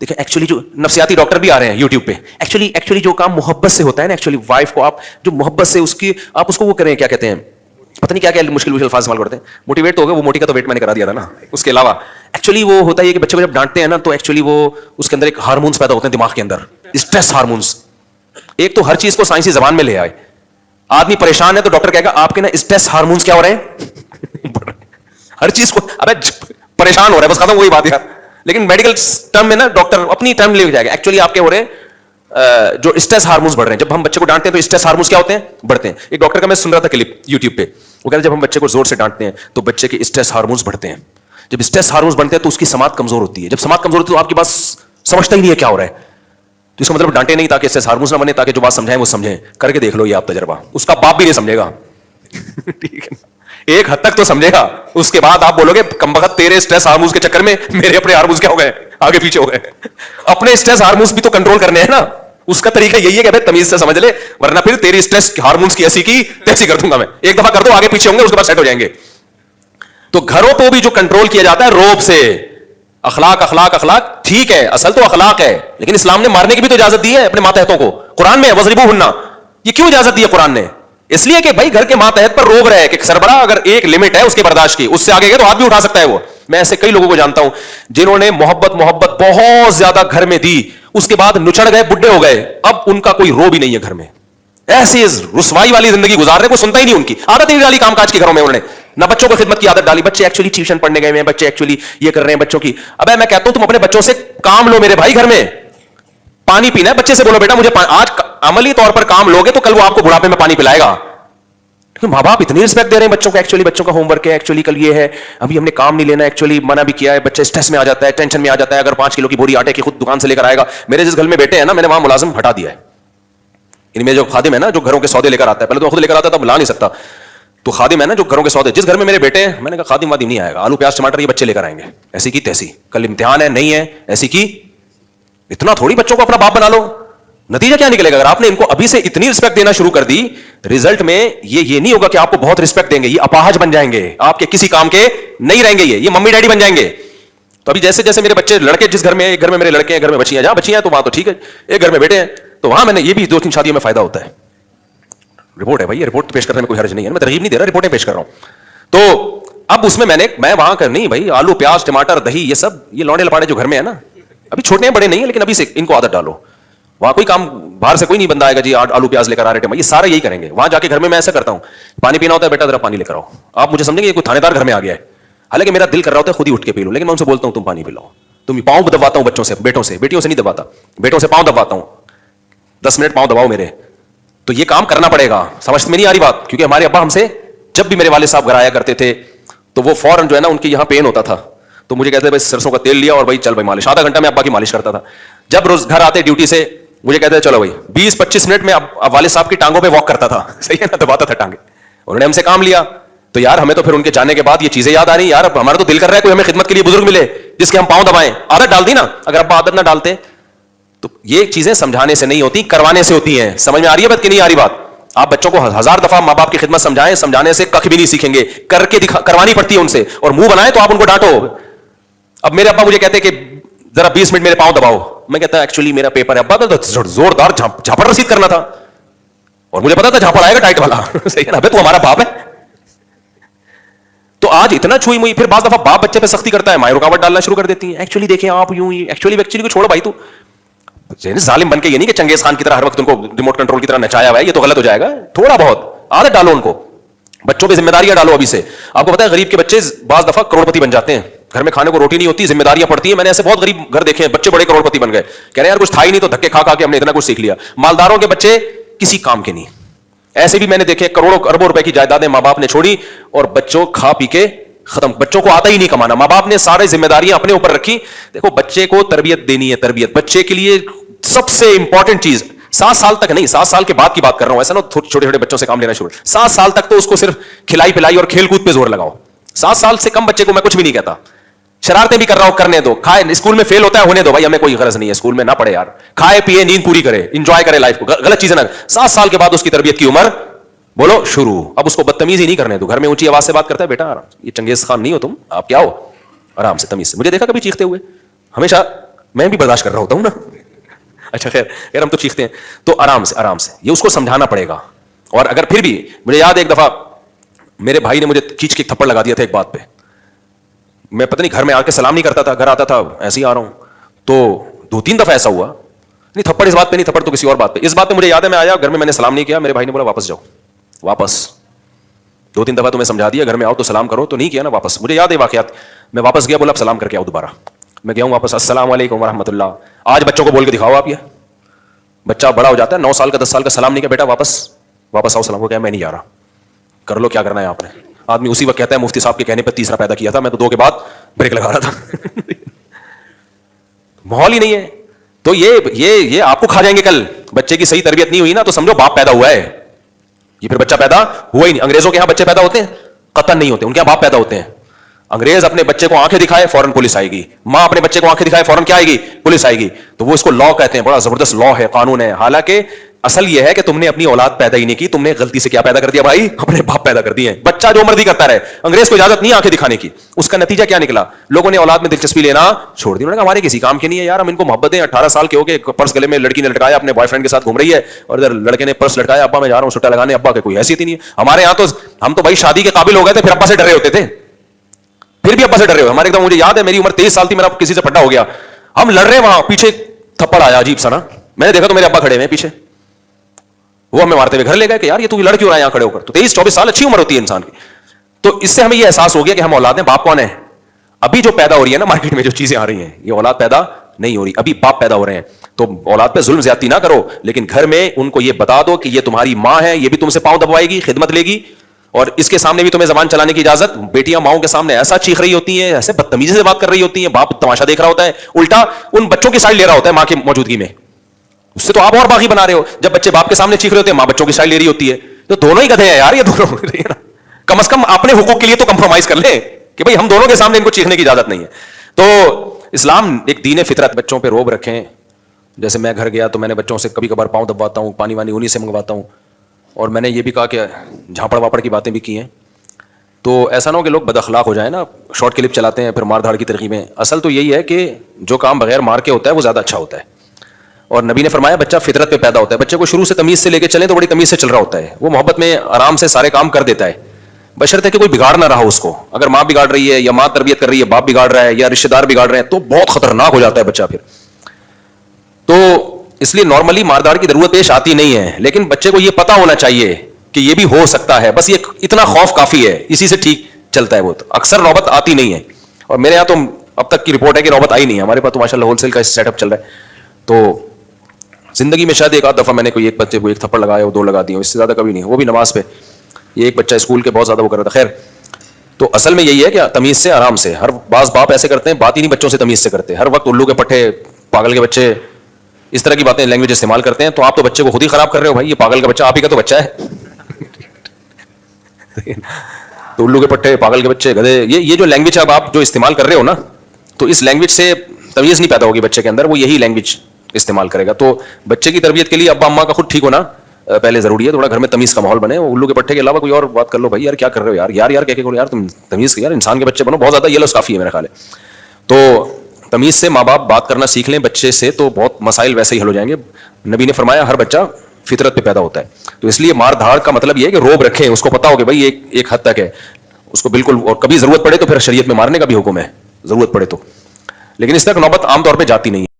دیکھیں ایکچولی جو نفسیاتی ڈاکٹر بھی آ رہے ہیں یوٹیوب پہ, ایکچولی جو کام محبت سے ہوتا ہے نا, ایکچولی وائف کو آپ جو محبت سے اس کی آپ اس کو وہ کریں, کیا کہتے ہیں, پتہ نہیں کیا مشکل الفاظ استعمال کرتے ہیں, موٹیویٹ تو ہو گیا, وہ موٹی کا تو ویٹ میں نے کرا دیا تھا نا. اس کے علاوہ ایکچولی وہ ہوتا ہے کہ بچے کو جب ڈانٹتے ہیں نا تو ایکچولی وہ اس کے اندر ایک ہارمونس پیدا ہوتے ہیں دماغ کے اندر, اسٹریس ہارمونس. ایک تو ہر چیز کو سائنسی زبان میں لے آئے, آدمی پریشان ہے تو ڈاکٹر کہے گا آپ کے نا اسٹریس ہارمونس کیا ہو رہے ہیں, ہر چیز کو ابے پریشان ہو رہا ہے, بس ختم وہی بات یار. لیکن میڈیکل ٹرم میں نا ڈاکٹر اپنی ٹرم لے کے جائے گا, ایکچولی آپ کے ہو رہے ہیں جو اسٹریس ہارمونس بڑھ رہے ہیں. جب ہم بچے کو ڈانٹتے ہیں تو اسٹریس ہارمونس کیا ہوتے ہیں, بڑھتے ہیں. ایک ڈاکٹر کا میں سن رہا تھا کلپ یوٹیوب پہ, وہ کہتے ہیں جب ہم بچے کو زور سے ڈانٹتے ہیں تو بچے کے اسٹریس ہارمونس بڑھتے ہیں. جب اسٹریس ہارمونس بڑھتے ہیں تو اس کی سماعت کمزور ہوتی ہے. جب سماعت کمزور ہوتی ہے تو آپ کے پاس سمجھتا ہی نہیں ہے کیا ہو رہا ہے. تو اس کا مطلب ڈانٹے نہیں تاکہ اسٹریس ہارمونس نہ بنے, تاکہ جو بات سمجھائیں وہ سمجھیں. کر کے دیکھ لو یہ آپ تجربہ, اس کا باپ بھی نہیں سمجھے گا. ٹھیک ہے, ایک حد تک تو سمجھے گا, اس کے بعد آپ بولو گے کم بخت تیرے اسٹریس ہارمونس کے چکر میں میرے اپنے ہارمونس کیا ہو گئے, آگے پیچھے ہو گئے. اپنے اسٹریس ہارمونس بھی تو کنٹرول کرنے ہیں نا. اس کا طریقہ یہی ہے کہ تمیز سے سمجھ لے, ورنہ پھر تیری اسٹریس ہارمونس کی ایسی کی تیسی کر دوں گا میں. ایک دفعہ کر دو, آگے پیچھے ہوں گے, اس کے بعد سیٹ ہو جائیں گے. تو گھروں کو بھی جو کنٹرول کیا جاتا ہے روب سے, اخلاق اخلاق اخلاق, ٹھیک ہے اصل تو اخلاق ہے, لیکن اسلام نے مارنے کی بھی تو اجازت دی ہے اپنے ماتحتوں کو. قرآن میں وضربوہن, یہ کیوں اجازت دی ہے قرآن نے؟ اس لیے کہ بھائی گھر کے ماتحت پر روب رہے کہ سربراہ اگر ایک لمٹ ہے اس کے برداشت کی, اس سے آگے گئے تو ہاتھ بھی اٹھا سکتا ہے وہ. میں ایسے کئی لوگوں کو جانتا ہوں جنہوں نے محبت بہت زیادہ گھر میں دی, اس کے بعد نچڑ گئے, بڈھے ہو گئے, اب ان کا کوئی روب ہی نہیں ہے گھر میں. ایسی رسوائی والی زندگی گزار رہے, کوئی سنتا ہی نہیں ان کی. عادت ہی نہیں ڈالی کام کاج کے گھروں میں, انہوں نے نہ بچوں کو خدمت کی عادت ڈالی. بچے ایکچولی ٹیوشن پڑھنے گئے ہیں, بچے ایکچولی یہ کر رہے ہیں بچوں کی. ابے میں کہتا ہوں تم اپنے بچوں سے کام لو میرے بھائی. گھر میں پانی پینا ہے, بچے سے بولو بیٹا مجھے آج عملی طور پر کام لوگے تو کل وہ آپ کو بڑھاپے میں پانی پلائے گا. ماں باپ اتنی رسپیکٹ دے رہے ہیں بچوں کو, ایکچولی بچوں کا ہوم ورک ہے, ایکچولی کل یہ ہے, ابھی ہم نے کام نہیں لینا, ایکچولی منع بھی کیا ہے. بچے اسٹریس میں آ جاتا ہے, ٹینشن میں آ جاتا ہے. اگر 5 کلو کی بوری آٹے کی خود دکان سے لے کر آئے گا. میرے جس گھر میں بیٹے ہیں نا, میں نے وہاں ملازم ہٹا دیا ہے. ان میں جو خادم ہے نا جو گھروں کے سودے لے کر آتا ہے, پہلے تو خود لے کر آتا تھا, لا نہیں سکتا, تو خادم ہے نا جو گھروں کے سودے, جس گھر میں میرے بیٹے ہیں میں نے کہا خادم وادم نہیں آئے گا, آلو پیاز ٹماٹر یہ بچے لے کر آئیں گے, ایسی کی تیسی. کل امتحان ہے, نہیں ہے ایسی کی. اتنا تھوڑی بچوں کو اپنا باپ بنا لو. نتیجہ کیا نکلے گا اگر آپ نے ان کو ابھی سے اتنی رسپیکٹ دینا شروع کر دی؟ رزلٹ میں یہ نہیں ہوگا کہ آپ کو بہت رسپیکٹ دیں گے, یہ اپاہج بن جائیں گے, آپ کے کسی کام کے نہیں رہیں گے, یہ ممی ڈیڈی بن جائیں گے. تو ابھی جیسے جیسے میرے بچے لڑکے, جس گھر میں ایک گھر میں میرے لڑکے ہیں, گھر میں بچیاں, جہاں بچیاں ہیں تو وہاں تو ٹھیک ہے, ایک گھر میں بیٹے ہیں تو وہاں میں نے یہ بھی 2-3 شادیوں میں فائدہ ہوتا ہے. رپورٹ ہے بھائی, رپورٹ پیش کرنے میں کوئی حرج نہیں ہے, میں ترغیب نہیں دے رہا, رپورٹیں پیش کر رہا ہوں. تو اب اس میں وہاں کر نہیں بھائی, آلو پیاز ٹماٹر دہی یہ سب, یہ لونڈے لپاڑے جو گھر میں ہے نا, ابھی چھوٹے ہیں بڑے نہیں ہیں, لیکن ابھی سے ان کو عادت ڈالو. وہاں کوئی کام باہر سے کوئی نہیں بندہ آئے گا جی آلو پیاز لے کر آ رہے, یہ سارے یہی کریں گے. وہاں جا کے گھر میں ایسا کرتا ہوں, پانی پینا ہوتا ہے بیٹا ذرا پانی لے کر آؤ. آپ مجھے سمجھیں گے یہ کوئی تھانے دار گھر میں آ گیا ہے, حالانکہ میرا دل کر رہا ہوتا ہے خود ہی اٹھ کے پی لوں, لیکن میں ان سے بولتا ہوں تم پانی پلاؤ. تم پاؤں دباتا ہوں بچوں سے, بیٹوں سے, بیٹیوں سے نہیں دباتا, بیٹوں سے پاؤں دباتا ہوں, 10 منٹ پاؤں دباؤ میرے. تو یہ کام کرنا پڑے گا. سمجھ میں نہیں آ رہی بات؟ کیونکہ ہمارے ابا ہم سے جب بھی میرے والد صاحب گھر آیا کرتے تھے تو وہ فوراً جو ہے نا ان کی یہاں پین ہوتا تھا تو مجھے کہتے بھائی سرسوں کا تیل لیا اور بھائی چل بھائی مالش. آدھا گھنٹہ میں ابا کی مالش کرتا تھا. جب روز گھر آتے ڈیوٹی سے مجھے کہتے ہیں چلو بھائی 20-25 منٹ میں اب والد صاحب کی ٹانگوں پہ واک کرتا تھا, صحیح ہے نا, دباتا تھا ٹانگیں. انہوں نے ہم سے کام لیا تو یار ہمیں تو پھر ان کے جانے کے بعد یہ چیزیں یاد آ رہی, یار ہمارا تو دل کر رہا ہے کوئی ہمیں خدمت کے لیے بزرگ ملے جس کے ہم پاؤں دبائیں. عادت ڈال دی نا, اگر ابا عادت نہ ڈالتے تو یہ چیزیں سمجھانے سے نہیں ہوتی, کروانے سے ہوتی ہیں. سمجھ میں آ رہی ہے بات کہ نہیں آ رہی بات؟ آپ بچوں کو 1000 دفعہ ماں باپ کی خدمت سمجھائیں, سمجھانے سے کخ بھی نہیں سیکھیں گے, کر کے کروانی پڑتی ہے ان سے, اور منہ بنائیں تو آپ ان کو ڈانٹو. اب میرے ابا مجھے کہتے کہ ذرا 20 منٹ میرے پاؤں دباؤ, میں کہتا ایکچولی میرا پیپر ہے ابا, تو زوردار جھاپڑ رسید کرنا تھا اور مجھے پتا تھا جھاپڑ آئے گا ٹائٹ والا, صحیح ہے نا, تو ہمارا باپ ہے. تو آج اتنا چھوئی موئی, پھر بعض دفعہ باپ بچے پہ سختی کرتا ہے, مائیں رکاوٹ ڈالنا شروع کر دیتی ہیں. ایکچولی دیکھیں آپ یوں ہی, ایکچولی کو چھوڑو بھائی, تو ظالم بن کے یہ نہیں کہ چنگیز خان کی طرح ہر وقت ان کو ریموٹ کنٹرول کی طرح نچایا ہوا ہے, یہ تو غلط ہو جائے گا. تھوڑا بہت عادت ڈالو ان کو, بچوں پہ ذمہ داریاں ڈالو ابھی سے. آپ کو پتا ہے غریب کے بچے بعض دفعہ کروڑپتی بن جاتے ہیں, گھر میں کھانے کو روٹی نہیں ہوتی, ذمہ داریاں پڑتی ہیں. میں نے ایسے بہت غریب گھر دیکھے ہیں, بچے بڑے کروڑپتی بن گئے, کہہ رہے ہیں یار کچھ تھا ہی نہیں تو دھکے کھا کھا کے ہم نے اتنا کچھ سیکھ لیا. مالداروں کے بچے کسی کام کے نہیں. ایسے بھی میں نے دیکھے کروڑوں اربوں روپے کی جائیدادیں ماں باپ نے چھوڑی اور بچوں کھا پی کے ختم. بچوں کو آتا ہی نہیں کمانا, ماں باپ نے سارے ذمہ داریاں اپنے اوپر رکھی. دیکھو بچے کو تربیت دینی ہے, تربیت بچے کے لیے سب سے امپورٹنٹ چیز. 7 سال تک نہیں, 7 سال کے بعد کی بات کر رہا ہوں, ایسا نا چھوٹے چھوٹے بچوں سے کام لینا شروع. 7 سال تک تو اس کو صرف کھلائی پلائی اور کھیل کود پہ زور لگاؤ. 7 سال سے کم بچے کو میں کچھ بھی نہیں کہتا, شرارتیں بھی کر رہا ہوں کرنے دو, کھائے اسکول میں فیل ہوتا ہے ہونے دو بھائی, ہمیں کوئی غرض نہیں ہے اسکول میں نہ پڑھے یار, کھائے پیے نیند پوری کرے, انجوائے کرے لائف کو, غلط چیزیں نہ. 7 سال کے بعد اس کی تربیت کی عمر بولو شروع. اب اس کو بدتمیزی نہیں کرنے دو. گھر میں اونچی آواز سے بات کرتا ہے, بیٹا آرام, یہ چنگیز خان نہیں ہو تم, آپ کیا ہو, آرام سے تمیز سے. مجھے دیکھا کبھی چیختے ہوئے؟ ہمیشہ میں بھی برداشت کر رہا ہوتا ہوں نا. اچھا خیر ہم تو چیختے ہیں. تو آرام سے یہ اس کو سمجھانا پڑے گا. اور اگر پھر بھی, مجھے یاد ہے ایک دفعہ میرے بھائی نے مجھے کھینچ کے تھپڑ لگا دیا تھا ایک بات پہ. میں پتہ نہیں گھر میں آ کے سلام نہیں کرتا تھا, گھر آتا تھا ایسے ہی آ رہا ہوں, تو 2-3 دفعہ ایسا ہوا. نہیں تھپڑ اس بات پہ نہیں, تھپڑ تو کسی اور بات پہ. اس بات پہ مجھے یاد ہے میں آیا گھر میں نے سلام نہیں کیا, میرے بھائی نے بولا واپس جاؤ, واپس. 2-3 دفعہ تمہیں سمجھا دیا گھر میں آؤ تو سلام کرو, تو نہیں کیا نا واپس. مجھے یاد ہے واقعات. میں واپس گیا, بولا اب سلام کر کے آؤ دوبارہ. میں گیا ہوں واپس, السلام علیکم ورحمۃ اللہ. آج بچوں کو بول کے دکھاؤ آپ, یہ بچہ بڑا ہو جاتا ہے 9 سال کا 10 سال کا, سلام نہیں کیا بیٹا واپس آؤ سلام کو. کیا میں نہیں جا رہا, کر لو کیا کرنا ہے آپ نے. آدمی اسی وقت کہتا ہے مفتی صاحب کے کہنے پہ تیسرا پیدا کیا تھا, میں تو 2 کے بعد بریک لگا رہا تھا. ماحول ہی نہیں ہے. تو یہ آپ کو کھا جائیں گے کل. بچے کی صحیح تربیت نہیں ہوئی نا تو سمجھو باپ پیدا ہوا ہے, یہ پھر بچہ پیدا ہوا ہی نہیں. انگریزوں کے یہاں بچے پیدا ہوتے ہیں, قطن نہیں ہوتے, ان کے یہاں باپ پیدا ہوتے ہیں. انگریز اپنے بچے کو آنکھیں دکھائے فوراً پولیس آئے گی, ماں اپنے بچے کو آنکھیں دکھائے فوراً کیا آئے گی, پولیس آئے گی. تو وہ اس کو لا کہتے ہیں, بڑا زبردست لا ہے, قانون ہے. حالانکہ اصل یہ ہے کہ تم نے اپنی اولاد پیدا ہی نہیں کی, تم نے غلطی سے کیا پیدا کر دیا بھائی, اپنے باپ پیدا کر دیے. بچہ جو مرضی کرتا رہے, انگریز کو اجازت نہیں آنکھیں دکھانے کی. اس کا نتیجہ کیا نکلا, لوگوں نے اولاد میں دلچسپی لینا چھوڑ دی. انہوں نے کہا ہمارے کسی کام کے نہیں ہے یار, ہم ان کو محبت دیں. 18 سال کے ہو کے پرس گلے میں لڑکی نے لٹکایا, اپنے بوائے فرینڈ کے ساتھ گھوم رہی ہے, اور ادھر لڑکے نے پرس لٹکایا, ابا میں جا رہا ہوں سٹا لگانے, ابا کے کوئی حیثیت ہی نہیں ہے. ہمارے یہاں تو ہم تو بھائی شادی کے قابل ہو گئے تھے, پھر ابا سے ڈرے ہوتے تھے, پھر بھی ابا سے ڈرے ہوئے. ہمارے ایک دم, مجھے یاد ہے میری عمر 23 سال تھی, میرا کسی سے پٹا ہو گیا, ہم لڑ رہے ہیں, وہاں پیچھے تھپڑ آیا عجیب سا نا, میں نے دیکھا تو میرے ابا کھڑے ہوئے پیچھے, وہ ہمیں مارتے ہوئے گھر لے گئے کہ یار یہ تو لڑ کیوں رہا ہے یہاں کھڑے ہو کر. تو 23-24 سال اچھی عمر ہوتی ہے انسان کی. تو اس سے ہمیں یہ احساس ہو گیا کہ ہم اولاد ہیں, باپ کون ہے. ابھی جو پیدا ہو رہی ہے نا مارکیٹ میں جو چیزیں آ رہی ہیں, یہ اولاد پیدا نہیں ہو رہی, ابھی باپ پیدا ہو رہے ہیں. تو اولاد پہ ظلم زیادتی نہ کرو, لیکن گھر میں ان کو یہ بتا دو کہ یہ تمہاری ماں ہے, یہ بھی تم سے پاؤں دبوائے گی, خدمت لے گی, اور اس کے سامنے بھی تمہیں زبان چلانے کی اجازت. بیٹیاں ماؤں کے سامنے ایسا چیخ رہی ہوتی ہیں, ایسے بدتمیزی سے بات کر رہی ہوتی ہیں, باپ تماشا دیکھ رہا ہوتا ہے, الٹا ان بچوں کی سائڈ لے رہا ہوتا ہے ماں کی موجودگی میں. اس سے تو آپ اور باغی بنا رہے ہو. جب بچے باپ کے سامنے چیخ رہے ہوتے ہیں, ماں بچوں کی سائڈ لے رہی ہوتی ہے. تو دونوں ہی گدھے ہیں یار, یہ دونوں. کم از کم اپنے حقوق کے لیے تو کمپرومائز کر لیں کہ بھائی ہم دونوں کے سامنے ان کو چیخنے کی اجازت نہیں ہے. تو اسلام ایک دین فطرت, بچوں پہ روب رکھیں. جیسے میں گھر گیا تو میں نے بچوں سے کبھی کبھار پاؤں دبواتا ہوں, پانی وانی انہی سے منگواتا ہوں, اور میں نے یہ بھی کہا کہ جھاپڑ واپڑ کی باتیں بھی کی ہیں. تو ایسا نہ ہو کہ لوگ بد اخلاق ہو جائیں نا, شارٹ کلپ چلاتے ہیں, پھر مار دھاڑ کی ترغیبیں. اصل تو یہی ہے کہ جو کام بغیر مار کے ہوتا ہے وہ زیادہ اچھا ہوتا ہے. اور نبی نے فرمایا بچہ فطرت پہ پیدا ہوتا ہے. بچے کو شروع سے تمیز سے لے کے چلیں تو بڑی تمیز سے چل رہا ہوتا ہے, وہ محبت میں آرام سے سارے کام کر دیتا ہے, بشرطے کہ کوئی بگاڑ نہ رہا اس کو. اگر ماں بگاڑ رہی ہے, یا ماں تربیت کر رہی ہے, باپ بگاڑ رہا ہے, یا رشتہ دار بگاڑ رہے ہیں, تو بہت خطرناک ہو جاتا ہے بچہ پھر. تو اس لیے نارملی ماردار کی ضرورت پیش آتی نہیں ہے, لیکن بچے کو یہ پتا ہونا چاہیے کہ یہ بھی ہو سکتا ہے. بس یہ اتنا خوف کافی ہے, اسی سے ٹھیک چلتا ہے. وہ تو اکثر نوبت آتی نہیں ہے, اور میرے یہاں تو اب تک کی رپورٹ ہے کہ نوبت آئی نہیں ہے. ہمارے پاس تو ماشاء اللہ ہول سیل کا سیٹ اپ چل رہا ہے. تو زندگی میں شاید ایک آدھ دفعہ میں نے کوئی ایک بچے کو ایک تھپڑ لگایا, وہ 2 لگا دی, اس سے زیادہ کبھی نہیں, وہ بھی نماز پہ. یہ ایک بچہ اسکول کے بہت زیادہ وہ کر رہا تھا. خیر, تو اصل میں یہی ہے کہ تمیز سے آرام سے. ہر بعض باپ ایسے کرتے ہیں, بات ہی نہیں بچوں سے تمیز سے کرتے, ہر وقت الو کے پٹھے, پاگل کے بچے, اس طرح کی باتیں لینگویج استعمال کرتے ہیں. تو آپ تو بچے کو خود ہی خراب کر رہے ہو بھائی, یہ پاگل کا بچہ آپ ہی کا تو بچہ ہے. تو الو کے پٹھے, پاگل کے بچے, گدھے, یہ جو لینگویج اب آپ جو استعمال کر رہے ہو نا, تو اس لینگویج سے تمیز نہیں پیدا ہوگی بچے کے اندر, وہ یہی لینگویج استعمال کرے گا. تو بچے کی تربیت کے لیے ابا اماں کا خود ٹھیک ہونا پہلے ضروری ہے. تھوڑا گھر میں تمیز کا ماحول بنے. الو کے پٹھے کے علاوہ کوئی اور بات کر لو بھائی, یار کیا کر رہے ہو یار, یار یار کہہ کے کرو یار, تم تمیز یار انسان کے بچے بنو. بہت زیادہ یہ لفظ کافی ہے میرا خیال ہے. تو تمیز سے ماں باپ بات کرنا سیکھ لیں بچے سے, تو بہت مسائل ویسے ہی حل ہو جائیں گے. نبی نے فرمایا ہر بچہ فطرت پہ پیدا ہوتا ہے. تو اس لیے مار دھاڑ کا مطلب یہ ہے کہ روب رکھیں, اس کو پتا ہو کہ بھائی ایک حد تک ہے اس کو بالکل, اور کبھی ضرورت پڑے تو پھر شریعت میں مارنے کا بھی حکم ہے ضرورت پڑے تو, لیکن اس تک نوبت عام طور پہ جاتی نہیں ہے.